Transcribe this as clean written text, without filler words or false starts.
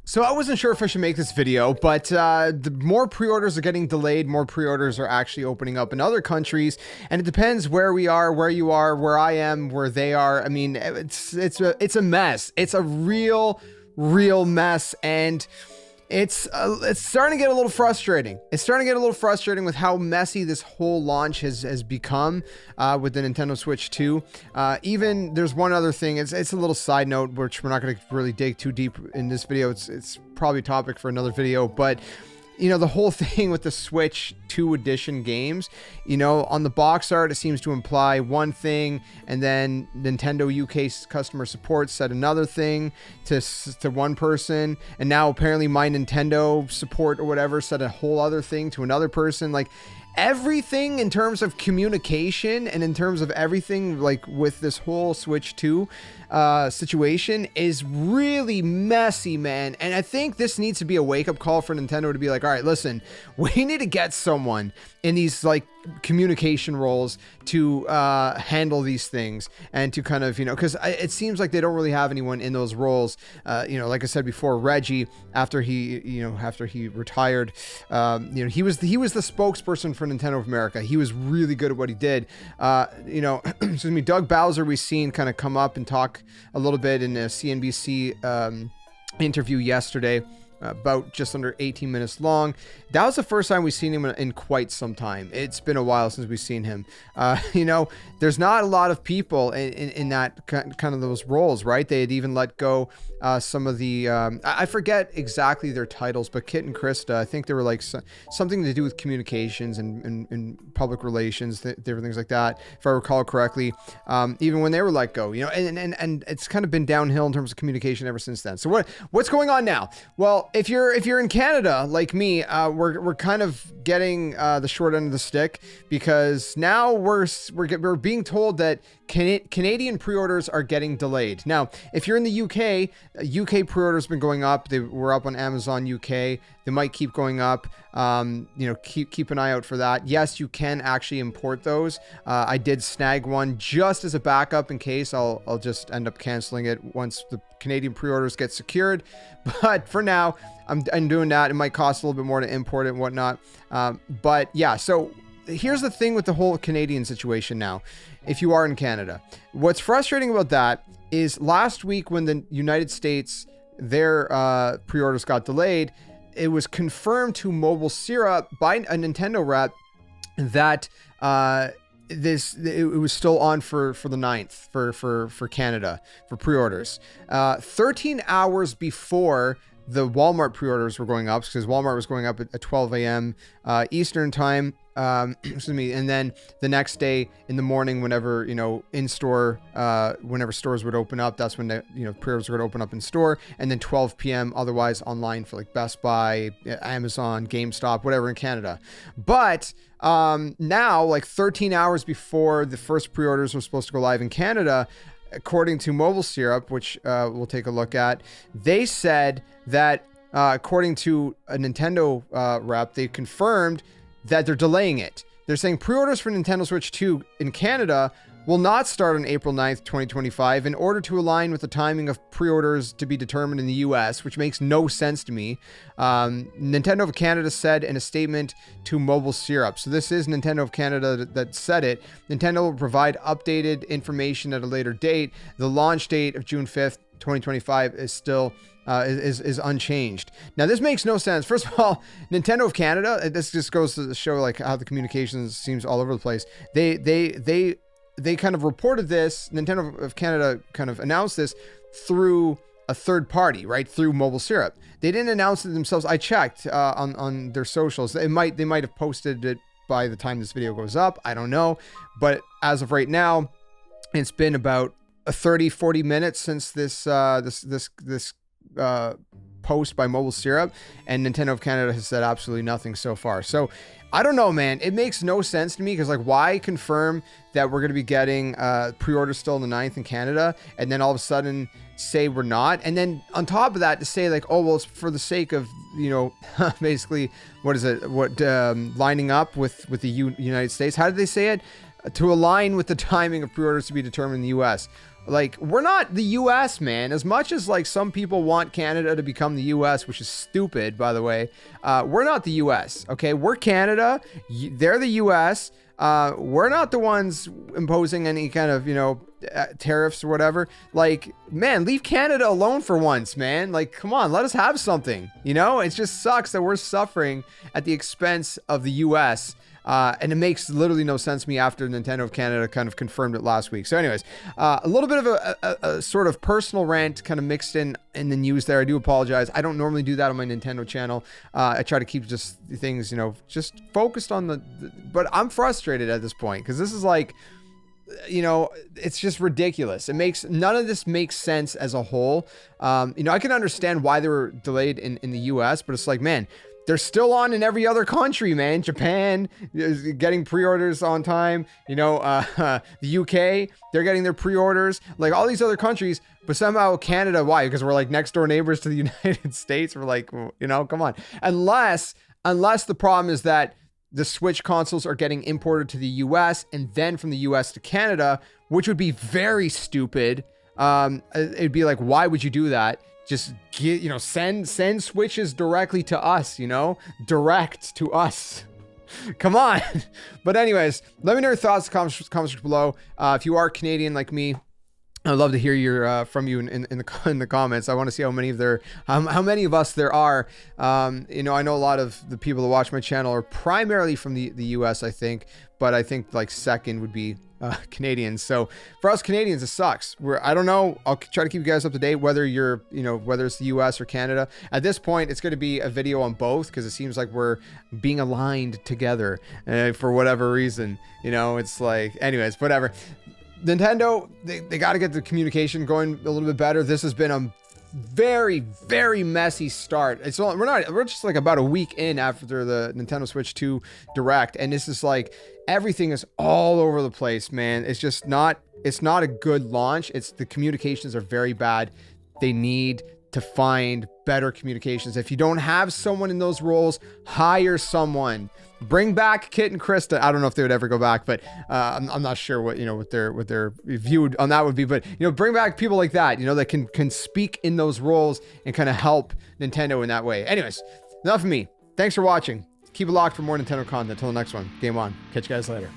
So I wasn't sure if I should make this video, but the more pre-orders are getting delayed, more pre-orders are actually opening up in other countries, and it depends where we are, where you are, where I am, where they are. I mean, it's a mess. It's a real mess, and it's starting to get a little frustrating. It's starting to get a little frustrating with how messy this whole launch has become with the Nintendo Switch 2. Even there's one other thing. It's a little side note, which we're not going to really dig too deep in this video. It's probably a topic for another video, but you know, the whole thing with the Switch 2 edition games, you know, on the box art, it seems to imply one thing, and then Nintendo UK customer support said another thing to one person, and now apparently My Nintendo support or whatever said a whole other thing to another person. Like, everything in terms of communication and in terms of everything, like with this whole Switch 2 situation, is really messy, man. And I think this needs to be a wake-up call for Nintendo to be like, all right, listen, we need to get someone in these like communication roles to handle these things and to kind of, you know, because it seems like they don't really have anyone in those roles. You know, like I said before, Reggie, after he retired, you know, he was the spokesperson for Nintendo of America. He was really good at what he did. You know, excuse me, Doug Bowser, we've seen kind of come up and talk a little bit in a CNBC interview yesterday, about just under 18 minutes long. That was the first time we've seen him in quite some time. It's been a while since we've seen him. You know, there's not a lot of people in that kind of those roles, right? They had even let go some of the, I forget exactly their titles, but Kit and Krista, I think they were like something to do with communications and public relations, different things like that, if I recall correctly. Even when they were let go, you know, and it's kind of been downhill in terms of communication ever since then. So what's going on now? Well, if you're in Canada like me, we're kind of getting the short end of the stick, because now we're being told that Canadian pre-orders are getting delayed. Now, if you're in the UK pre-orders been going up. They were up on Amazon UK. They might keep going up. You know, keep an eye out for that. Yes, you can actually import those. I did snag one just as a backup in case. I'll just end up canceling it once the Canadian pre-orders get secured. But for now, I'm doing that. It might cost a little bit more to import it and whatnot. But yeah, so here's the thing with the whole Canadian situation now. If you are in Canada, what's frustrating about that is last week when the United States, their pre-orders got delayed, it was confirmed to MOUSEPAD by a Nintendo rep that it was still on for the 9th for Canada for pre-orders. 13 hours before the Walmart pre-orders were going up, because Walmart was going up at 12 a.m. Eastern time. Excuse me. And then the next day in the morning, whenever, you know, in store, whenever stores would open up, that's when pre-orders were going to open up in store. And then 12 p.m. otherwise online for like Best Buy, Amazon, GameStop, whatever in Canada. But now, like 13 hours before the first pre-orders were supposed to go live in Canada, according to MOUSEPAD, which we'll take a look at, they said that according to a Nintendo rep, they confirmed that they're delaying it. They're saying pre-orders for Nintendo Switch 2 in Canada will not start on April 9th, 2025 in order to align with the timing of pre-orders to be determined in the US, which makes no sense to me. Nintendo of Canada said in a statement to MOUSEPAD. So this is Nintendo of Canada that said it. Nintendo will provide updated information at a later date. The launch date of June 5th, 2025 is still is unchanged. Now, this makes no sense. First of all, Nintendo of Canada, this just goes to show like how the communications seems all over the place. They kind of reported this. Nintendo of Canada kind of announced this through a third party, right? Through MOUSEPAD. They didn't announce it themselves. I checked on their socials. They might have posted it by the time this video goes up. I don't know. But as of right now, it's been about 30-40 minutes since this post by MOUSEPAD, and Nintendo of Canada has said absolutely nothing so far. So I don't know, man. It makes no sense to me, because like, why confirm that we're going to be getting pre-orders still on the 9th in Canada, and then all of a sudden say we're not, and then on top of that to say like, oh well, it's for the sake of, you know, basically lining up with the United States. How did they say it? To align with the timing of pre-orders to be determined in the US. Like, we're not the US, man. As much as like some people want Canada to become the US, which is stupid, by the way, we're not the US, okay? We're Canada, they're the US. We're not the ones imposing any kind of, you know, tariffs or whatever. Like, man, leave Canada alone for once, man. Like, come on, let us have something, you know? It just sucks that we're suffering at the expense of the US. And it makes literally no sense to me after Nintendo of Canada kind of confirmed it last week. So anyways, a little bit of a sort of personal rant kind of mixed in the news there. I do apologize. I don't normally do that on my Nintendo channel. I try to keep just things, you know, just focused on but I'm frustrated at this point because this is like, you know, it's just ridiculous. None of this makes sense as a whole. You know, I can understand why they were delayed in the US, but it's like, man, they're still on in every other country, man. Japan is getting pre-orders on time. You know, the UK, they're getting their pre-orders. Like all these other countries, but somehow Canada, why? Because we're like next door neighbors to the United States. We're like, you know, come on. Unless the problem is that the Switch consoles are getting imported to the US and then from the US to Canada, which would be very stupid. It'd be like, why would you do that? Just get, you know, send Switches directly to us, you know, direct to us. Come on. But anyways, let me know your thoughts in the comments below. If you are Canadian like me, I'd love to hear your from you in the comments. I want to see how many of us there are. You know, I know a lot of the people that watch my channel are primarily from the US, I think, but I think like second would be Canadians. So for us Canadians, it sucks. I don't know. I'll try to keep you guys up to date, whether you're, you know, whether it's the US or Canada. At this point, it's going to be a video on both because it seems like we're being aligned together for whatever reason. You know, it's like, anyways, whatever. Nintendo, they got to get the communication going a little bit better. This has been a very, very messy start. We're just like about a week in after the Nintendo Switch 2 Direct, and this is like everything is all over the place, man. It's just not a good launch. The communications are very bad. They need to find better communications. If you don't have someone in those roles, hire someone. Bring back Kit and Krista. I don't know if they would ever go back, but I'm not sure what, you know, what their view on that would be. But, you know, bring back people like that, you know, that can speak in those roles and kind of help Nintendo in that way. Anyways, enough of me. Thanks for watching. Keep it locked for more Nintendo content. Until the next one. Game on. Catch you guys later.